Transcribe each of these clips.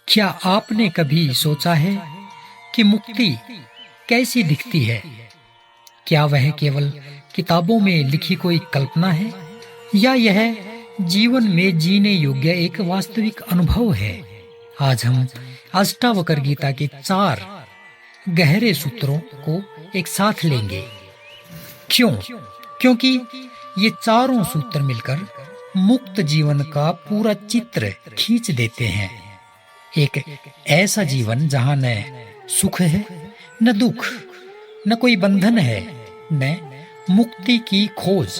क्या आपने कभी सोचा है कि मुक्ति कैसी दिखती है? क्या वह केवल किताबों में लिखी कोई कल्पना है या यह जीवन में जीने योग्य एक वास्तविक अनुभव है? आज हम अष्टावक्र गीता के 4 गहरे सूत्रों को एक साथ लेंगे। क्यों? क्योंकि ये चारों सूत्र मिलकर मुक्त जीवन का पूरा चित्र खींच देते हैं। एक ऐसा जीवन जहां न सुख है, न दुख, न कोई बंधन है, न मुक्ति की खोज,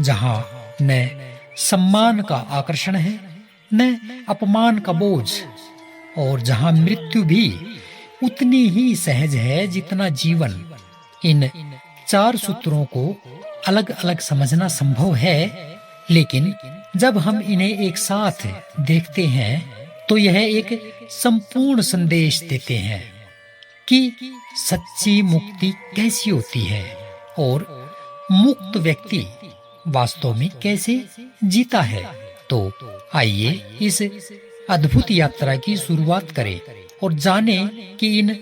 जहां न सम्मान का आकर्षण है, न अपमान का बोझ, और जहां मृत्यु भी उतनी ही सहज है जितना जीवन। इन 4 सूत्रों को अलग अलग समझना संभव है, लेकिन जब हम इन्हें एक साथ देखते हैं तो यह एक संपूर्ण संदेश देते हैं कि सच्ची मुक्ति कैसी होती है और मुक्त व्यक्ति वास्तव में कैसे जीता है। तो आइए इस अद्भुत यात्रा की शुरुआत करें और जानें कि इन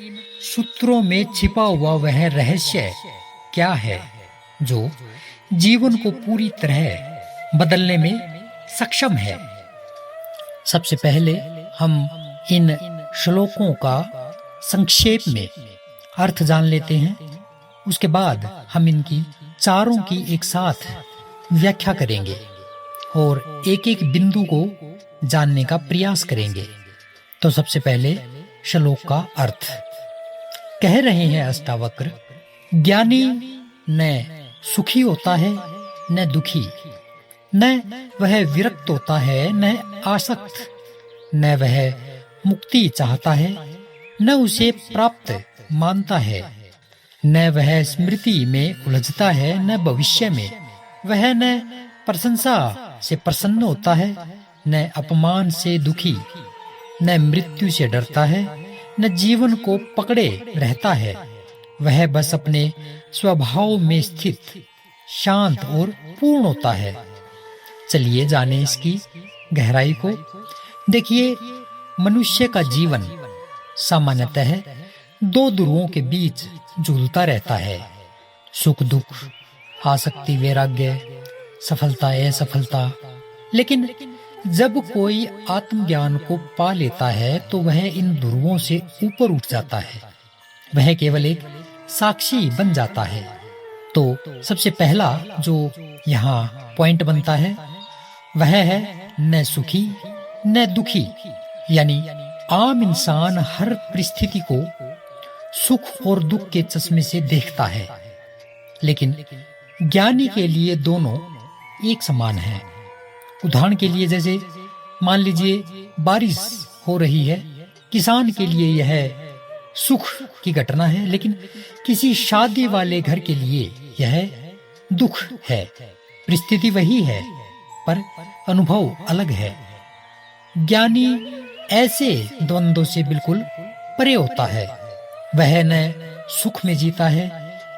सूत्रों में छिपा हुआ वह रहस्य क्या है जो जीवन को पूरी तरह बदलने में सक्षम है। सबसे पहले हम इन श्लोकों का संक्षेप में अर्थ जान लेते हैं। उसके बाद हम इनकी चारों की एक साथ व्याख्या करेंगे और एक एक बिंदु को जानने का प्रयास करेंगे। तो सबसे पहले श्लोक का अर्थ कह रहे हैं अष्टावक्र, ज्ञानी न सुखी होता है न दुखी, न वह विरक्त होता है न आसक्त, न वह मुक्ति चाहता है न उसे प्राप्त मानता है, न वह स्मृति में उलझता है न भविष्य में, वह न प्रशंसा से प्रसन्न होता है न अपमान से दुखी, न मृत्यु से डरता है न जीवन को पकड़े रहता है, वह बस अपने स्वभाव में स्थित शांत और पूर्ण होता है। चलिए जाने इसकी गहराई को। देखिए, मनुष्य का जीवन सामान्यतः 2 ध्रुवों के बीच झूलता रहता है, सुख दुख, आसक्ति वैराग्य, सफलता असफलता। लेकिन जब कोई आत्मज्ञान को पा लेता है तो वह इन ध्रुवों से ऊपर उठ जाता है, वह केवल एक साक्षी बन जाता है। तो सबसे पहला जो यहाँ पॉइंट बनता है वह है न सुखी न दुखी, यानी आम इंसान हर परिस्थिति को सुख और दुख के चश्मे से देखता है, लेकिन ज्ञानी के लिए दोनों एक समान है। उदाहरण के लिए जैसे मान लीजिए बारिश हो रही है, किसान के लिए यह सुख की घटना है, लेकिन किसी शादी वाले घर के लिए यह दुख है। परिस्थिति वही है पर अनुभव अलग है। ज्ञानी ऐसे द्वंद्वों से बिल्कुल परे होता है, वह न सुख में जीता है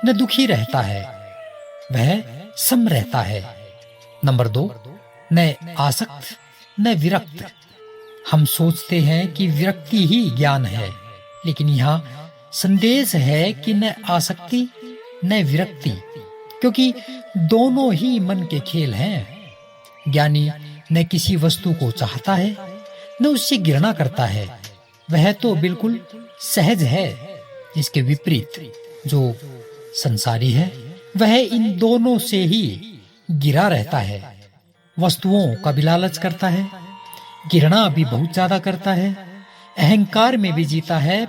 न दुखी रहता है, वह सम रहता है। नंबर 2, न आसक्त न विरक्त। हम सोचते हैं कि विरक्ति ही ज्ञान है, लेकिन यहाँ संदेश है कि न आसक्ति न विरक्ति, क्योंकि दोनों ही मन के खेल हैं। ज्ञानी न किसी वस्तु को चाहता है न उससे घृणा करता है, वह तो बिल्कुल सहज है। इसके विपरीत जो संसारी है वह इन दोनों से ही घिरा रहता है। वस्तुओं का भी लालच करता है, घृणा भी बहुत ज्यादा करता है, अहंकार में भी जीता है,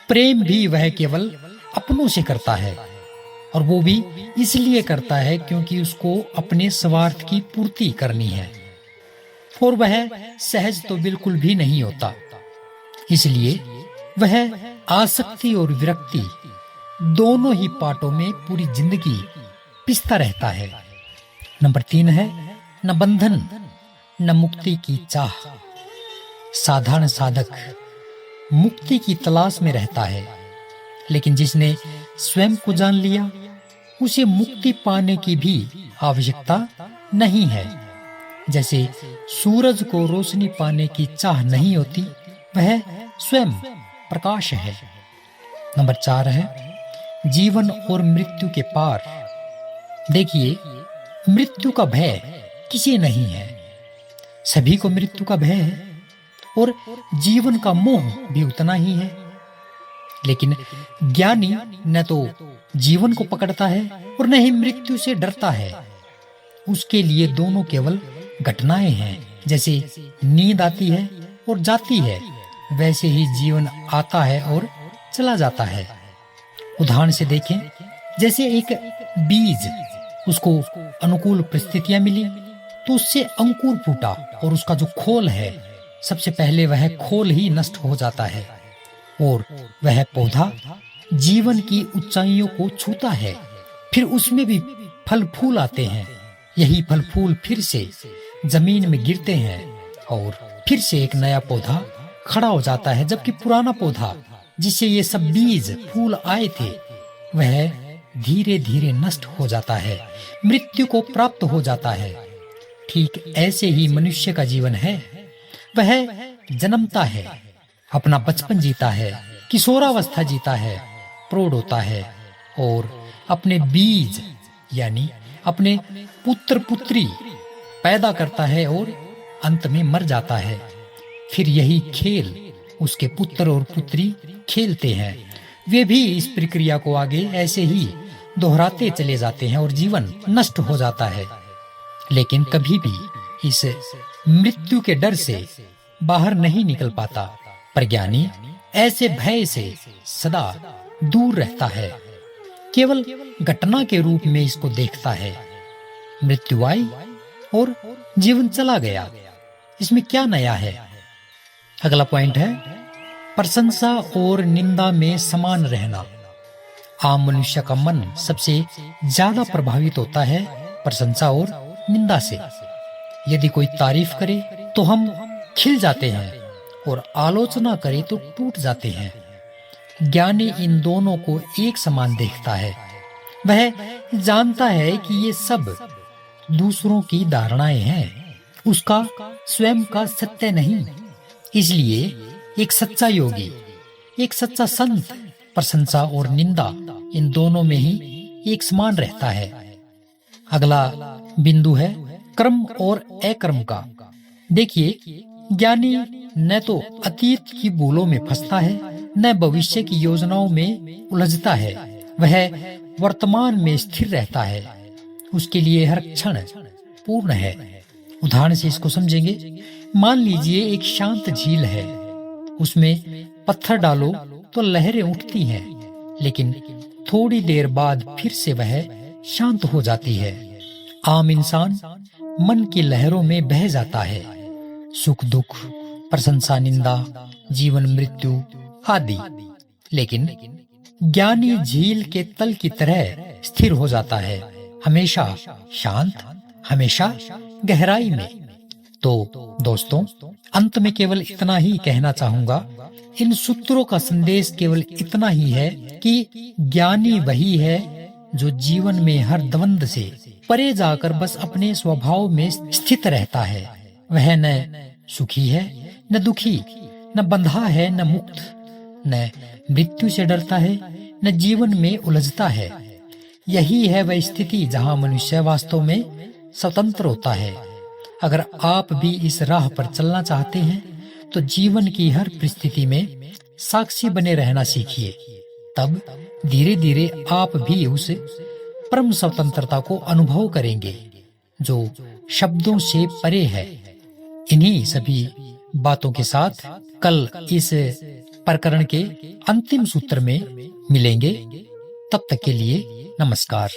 प्रेम भी वह केवल अपनों से करता है, और वो भी इसलिए करता है क्योंकि उसको अपने स्वार्थ की पूर्ति करनी है, और वह सहज तो बिल्कुल भी नहीं होता। इसलिए वह आसक्ति और विरक्ति दोनों ही पाटों में पूरी जिंदगी पिसता रहता है। नंबर 3 है न बंधन न मुक्ति की चाह। साधारण साधक मुक्ति की तलाश में रहता है, लेकिन जिसने स्वयं को जान लिया उसे मुक्ति पाने की भी आवश्यकता नहीं है। जैसे सूरज को रोशनी पाने की चाह नहीं होती, वह स्वयं प्रकाश है। नंबर 4 है जीवन और मृत्यु के पार। देखिए, मृत्यु का भय किसी नहीं है, सभी को मृत्यु का भय है, और जीवन का मोह भी उतना ही है। लेकिन ज्ञानी न तो जीवन को पकड़ता है और न ही मृत्यु से डरता है। उसके लिए दोनों केवल घटनाएं हैं। जैसे नींद आती है और जाती है, वैसे ही जीवन आता है और चला जाता है। उदाहरण से देखें, जैसे एक बीज, उसको अनुकूल परिस्थितियां मिली तो उससे अंकुर फूटा, और उसका जो खोल है, सबसे पहले वह खोल ही नष्ट हो जाता है और वह पौधा जीवन की ऊंचाइयों को छूता है। फिर उसमें भी फल फूल आते हैं। यही फल फूल फिर से जमीन में गिरते हैं और फिर से एक नया पौधा खड़ा हो जाता है, जबकि पुराना पौधा जिससे ये सब बीज फूल आए थे, वह धीरे धीरे नष्ट हो जाता है, मृत्यु को प्राप्त हो जाता है। ठीक ऐसे ही मनुष्य का जीवन है। वह जन्मता है, अपना बचपन जीता है, किशोरावस्था जीता है, प्रौढ़ होता है और अपने बीज यानी अपने पुत्र पुत्री पैदा करता है और अंत में मर जाता है। फिर यही खेल उसके पुत्र और पुत्री खेलते हैं। वे भी इस प्रक्रिया को आगे ऐसे ही दोहराते चले जाते हैं और जीवन नष्ट हो जाता है। लेकिन कभी भी इस मृत्यु के डर से बाहर नहीं निकल पाता। प्रज्ञानी ऐसे भय से सदा दूर रहता है, केवल घटना के रूप में इसको देखता है। मृत्यु आई और जीवन चला गया, इसमें क्या नया है? अगला पॉइंट है प्रशंसा और निंदा में समान रहना। आम मनुष्य का मन सबसे ज्यादा प्रभावित होता है प्रशंसा और निंदा से। यदि कोई तारीफ करे तो हम खिल जाते हैं और आलोचना करे तो टूट जाते हैं। ज्ञानी इन दोनों को एक समान देखता है। वह जानता है कि ये सब दूसरों की धारणाएं हैं, उसका स्वयं का सत्य नहीं। इसलिए एक सच्चा योगी, एक सच्चा संत प्रशंसा और निंदा इन दोनों में ही एक समान रहता है। अगला बिंदु है कर्म और अकर्म का। देखिए, ज्ञानी न तो अतीत की भूलों में फंसता है, न भविष्य की योजनाओं में उलझता है। वह वर्तमान में स्थिर रहता है। उसके लिए हर क्षण पूर्ण है। उदाहरण से इसको समझेंगे। मान लीजिए एक शांत झील है, उसमें पत्थर डालो तो लहरें उठती हैं, लेकिन थोड़ी देर बाद फिर से वह शांत हो जाती है। आम इंसान मन की लहरों में बह जाता है। सुख दुख, प्रशंसा निंदा, जीवन मृत्यु आदि। लेकिन ज्ञानी झील के तल की तरह स्थिर हो जाता है, हमेशा शांत, हमेशा गहराई में। तो दोस्तों, अंत में केवल इतना ही कहना चाहूंगा। इन सूत्रों का संदेश केवल इतना ही है कि ज्ञानी वही है जो जीवन में हर द्वंद से परे जाकर बस अपने स्वभाव में स्थित रहता है। वह न सुखी है न दुखी, न बंधा है न मुक्त, न मृत्यु से डरता है न जीवन में उलझता है। यही है वह स्थिति जहाँ मनुष्य वास्तव में स्वतंत्र होता है। अगर आप भी इस राह पर चलना चाहते हैं तो जीवन की हर परिस्थिति में साक्षी बने रहना सीखिए। तब धीरे धीरे आप भी उस परम स्वतंत्रता को अनुभव करेंगे जो शब्दों से परे है। इन्हीं सभी बातों के साथ कल इस प्रकरण के अंतिम सूत्र में मिलेंगे। तब तक के लिए नमस्कार।